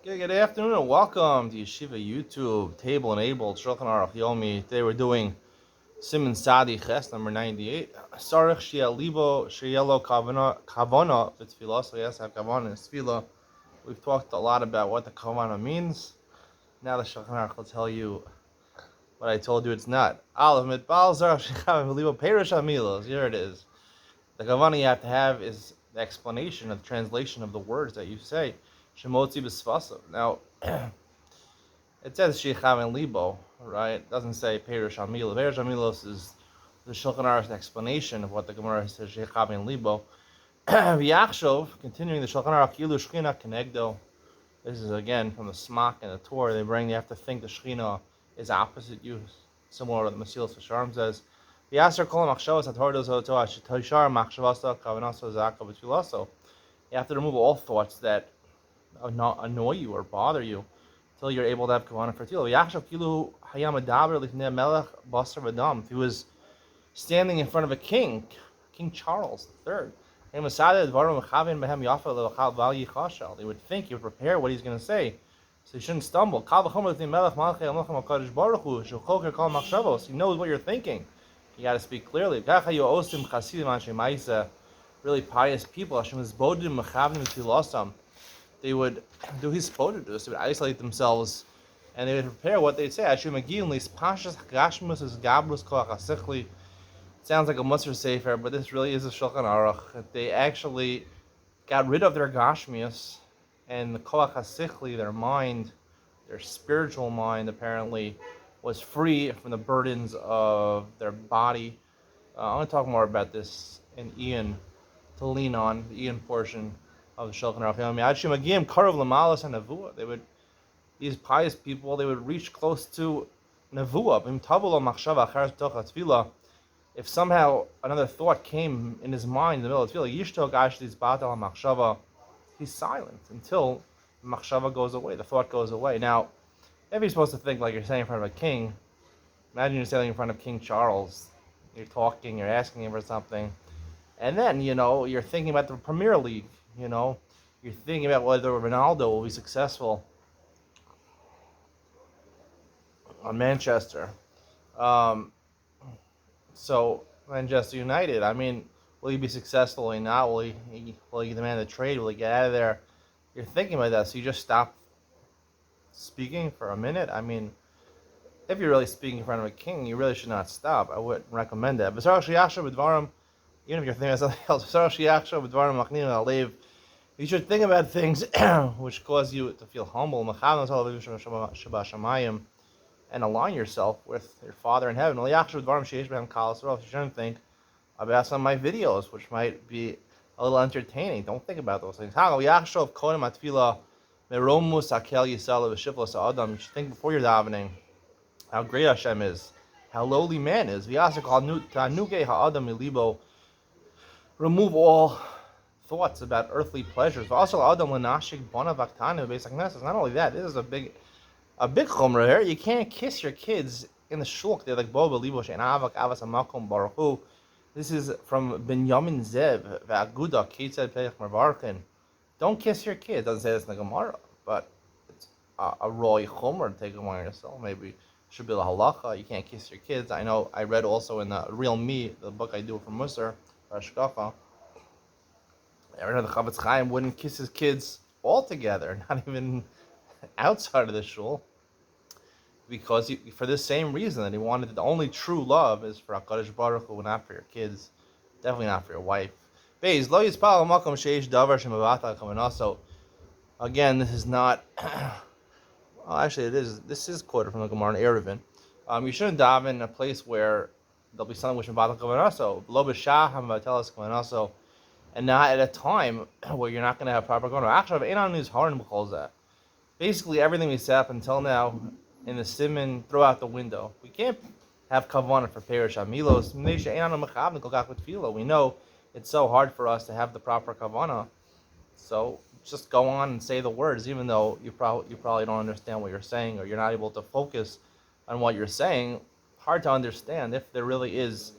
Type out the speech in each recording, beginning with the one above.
Good afternoon and welcome to Yeshiva YouTube, Table Enabled, Shulchan Aruch Yomi. Today we're doing Siman Sadi Ches, number 98. Sarich Shia Libo, Shielo Kavana, B'Tfilah, so yes, have Kavana and Tfilah. We've talked a lot about what the Kavana means. Now the Shulchan Aruch will tell you what I told you it's not. Aleph Mitbal Sarich Shia Libo, Perish Amilos, here it is. The Kavana you have to have is the explanation of the translation of the words that you say. Shemotzi B'Sfasav. Now, it says Sheichav and Libo, right? It doesn't say Perish Amilos. Perish Amilos is the Shulchan Aruch's explanation of what the Gemara says Sheichav and Libo. V'yachshov, continuing the Shulchan Aruch, Yilu Shechina Kenegdo. This is again from the Smak and the Torah. You have to think the Shechina is opposite you, similar to the Mesilas Yesharim says. V'yaser kol machshavas haTorah dozo shetoishar machshavasa kavanasa zaka b'tfilaso. You have to remove all thoughts that annoy you or bother you until you're able to have kavanah for tefillah. If he was standing in front of a king, King Charles III, they would think, he would prepare what he's going to say, so he shouldn't stumble. He knows what you're thinking. You got to speak clearly. Really pious people, they would do his spodidus, they would isolate themselves, and they would prepare what they'd say. It sounds like a Musar Sefer, but this really is a Shulchan Aruch. They actually got rid of their Gashmius, and the Koach HaSichli, their mind, their spiritual mind, apparently, was free from the burdens of their body. I'm going to talk more about this in Ian, to lean on, the Ian portion of the Shulchan Aruch. They would, these pious people, they would reach close to Nevuah. If somehow another thought came in his mind in the middle of tefillah, he's silent until machshava goes away, the thought goes away. Now, if you're supposed to think like you're standing in front of a king, imagine you're standing in front of King Charles, you're talking, you're asking him for something, and then, you're thinking about the Premier League, you're thinking about whether Ronaldo will be successful on Manchester. So Manchester United, will he be successful or not? Will he demand a trade? Will he get out of there? You're thinking about that, so you just stop speaking for a minute. If you're really speaking in front of a king, you really should not stop. I wouldn't recommend that. But even if you're thinking about something else, you should think about things which cause you to feel humble and align yourself with your Father in heaven. You shouldn't think about some of my videos, which might be a little entertaining. Don't think about those things. You should think before you're davening how great Hashem is, how lowly man is. Remove all thoughts about earthly pleasures. Also, not only that, this is a big chumrah here. You can't kiss your kids in the shul. They're like Boba Libo Shein Avak Avas Amakom Baruch Hu. This is from Binyamin Zev V'Aguda Kitzad Peich Marvarkin. Don't kiss your kids. Doesn't say this in the Gemara, but it's a roy chumrah to take them on yourself. Maybe should be the halacha. You can't kiss your kids. I know. I read also in the Real Me, the book I do from Musar, Ashkafa. I read the Chavetz Chaim wouldn't kiss his kids altogether, not even outside of the shul, because for this same reason that he wanted the only true love is for HaKadosh Baruch Hu, not for your kids, definitely not for your wife. So again, this is not. Well, actually, it is. This is quoted from the Gemara in Eruvin. You shouldn't daven in a place where there'll be something which mevatel kavanaso, lo b'shah hamavatelas kavanaso, and not at a time where you're not going to have proper kavana. Actually, einan is hard and basically everything we said up until now in the siman, throw out the window. We can't have kavanah for perish amilos. We know it's so hard for us to have the proper kavanah, so just go on and say the words, even though you probably don't understand what you're saying, or you're not able to focus on what you're saying. Hard to understand if there really is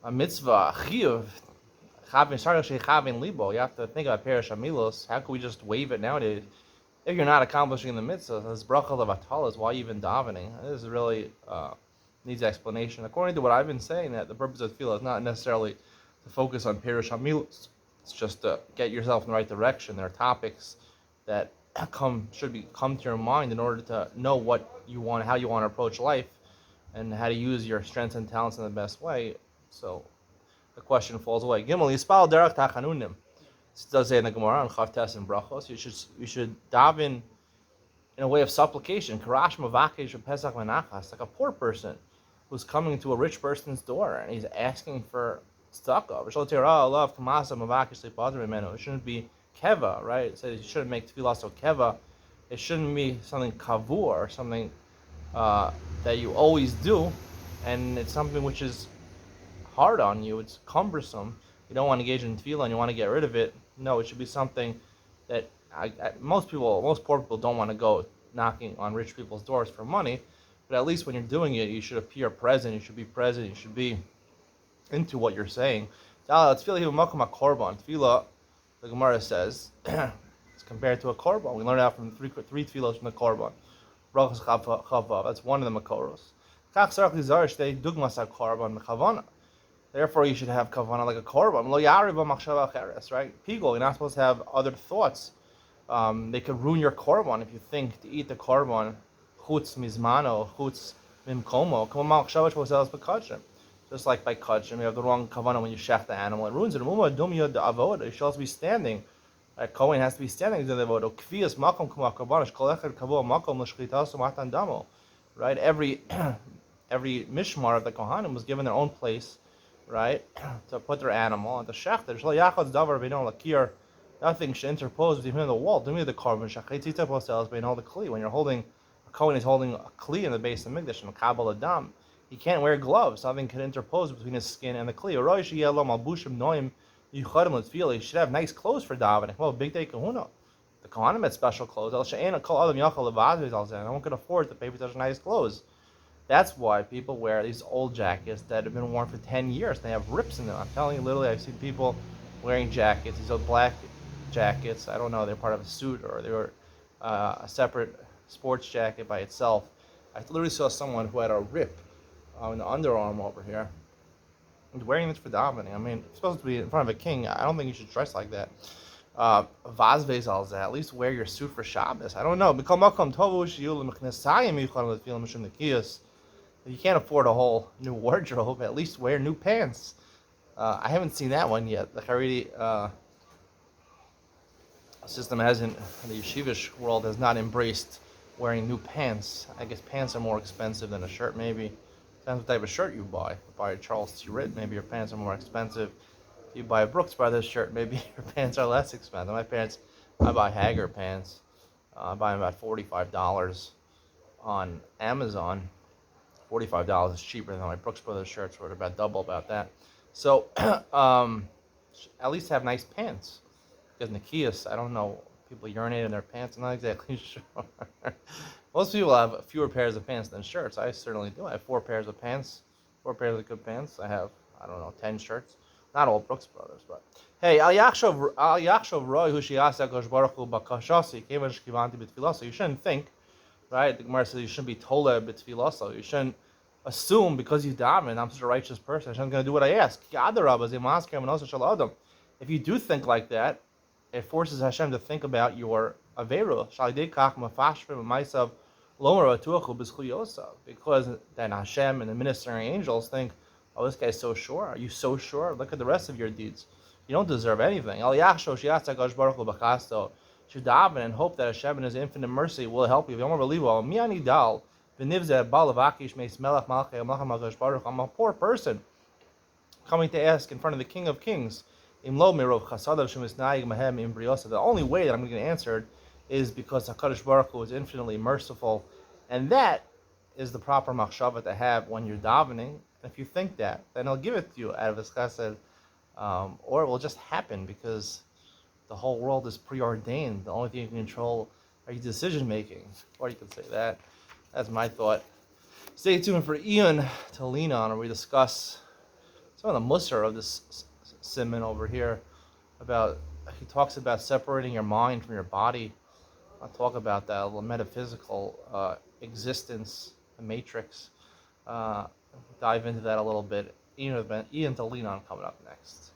a mitzvah, a chiyuv, you have to think about perish amilos. How can we just waive it nowadays? if you're not accomplishing the mitzvah, this bracha levatala is why even davening. This is really needs explanation. According to what I've been saying, that the purpose of tefillah is not necessarily to focus on pirush hamilos. It's just to get yourself in the right direction. There are topics that should come to your mind in order to know what you want, how you want to approach life, and how to use your strengths and talents in the best way. So the question falls away. Gimel yispal derech tachanunim. It does say in the Gemara on Chavtes and Brachos, you should daven in a way of supplication. Karash mavakesh pesach menachas, like a poor person who's coming to a rich person's door and he's asking for tzedakah. It shouldn't be keva, right? It says you shouldn't make tefillah so keva. It shouldn't be something kavur or something that you always do, and it's something which is hard on you. It's cumbersome. You don't want to engage in tefillah and you want to get rid of it. No, it should be something that most poor people don't want to go knocking on rich people's doors for money. But at least when you're doing it, you should appear present. You should be present. You should be into what you're saying. Tefillah, the Gemara says, it's compared to a korban. We learned out from three tefillos from the korban. That's one of the makoros. Therefore, you should have kavanah like a korban. Right? Pigul, you're not supposed to have other thoughts. They could ruin your korban if you think to eat the korban chutz mizmano, chutz mimkomo. Just like by kachim, you have the wrong kavanah when you shech the animal. It ruins it. You should also be standing. A Kohen has to be standing to the avodah. Right? Every mishmar of the kohanim was given their own place, right, to put their animal and the shechter. Nothing should interpose between him and the wall. Do me the korban. When you're holding, a Kohen is holding a kli in the base of Mikdash, and Kabal Adam, he can't wear gloves. Something can interpose between his skin and the kli. You should have nice clothes for davening. Well, big day kahuna. The kohanim had special clothes. No one could afford to pay for such nice clothes. That's why people wear these old jackets that have been worn for 10 years. They have rips in them. I'm telling you, literally, I've seen people wearing jackets, these old black jackets. I don't know, they're part of a suit or they were a separate sports jacket by itself. I literally saw someone who had a rip in the underarm over here. And wearing this for davening. I mean, it's supposed to be in front of a king. I don't think you should dress like that. Vazvez alza. At least wear your suit for Shabbos. I don't know. If you can't afford a whole new wardrobe, at least wear new pants. I haven't seen that one yet. The Haredi system hasn't, the yeshivish world has not embraced wearing new pants. I guess pants are more expensive than a shirt, maybe. Depends what type of shirt you buy. If you buy a Charles T. Ritt, maybe your pants are more expensive. If you buy a Brooks Brothers shirt, maybe your pants are less expensive. My pants, I buy Hager pants. I buy them about $45 on Amazon. $45 is cheaper than my Brooks Brothers shirts, were about double about that. So, at least have nice pants. Because Nikias, I don't know, people urinate in their pants. I'm not exactly sure. Most people have fewer pairs of pants than shirts. I certainly do. I have 4 pairs of pants, 4 pairs of good pants. I have, 10 shirts. Not all Brooks Brothers, but hey, Al Yachshov Roy Hushiyasa Kosh Baruch Hu Bakashasi Kevan Shkivanti B'Tfilasa. You shouldn't think, right? The Gemara says you shouldn't be told B'Tfilasa. You shouldn't assume because you daven, I'm such a righteous person, I'm going to do what I ask. If you do think like that, it forces Hashem to think about your averu. Because then Hashem and the ministering angels think, oh, this guy's so sure. Are you so sure? Look at the rest of your deeds. You don't deserve anything. You should daven and hope that Hashem in His infinite mercy will help you. I'm a poor person coming to ask in front of the King of Kings. The only way that I'm going to get answered is because HaKadosh Baruch Hu is infinitely merciful. And that is the proper machshava to have when you're davening. And if you think that, then He'll give it to you out of His chesed. Or it will just happen because the whole world is preordained. The only thing you can control are your decision making. Or you could say that. That's my thought. Stay tuned for Ian to lean on, where we discuss some of the musar of this Simon over here. He talks about separating your mind from your body. I'll talk about that, a little metaphysical existence, the matrix. Dive into that a little bit. Ian to lean on coming up next.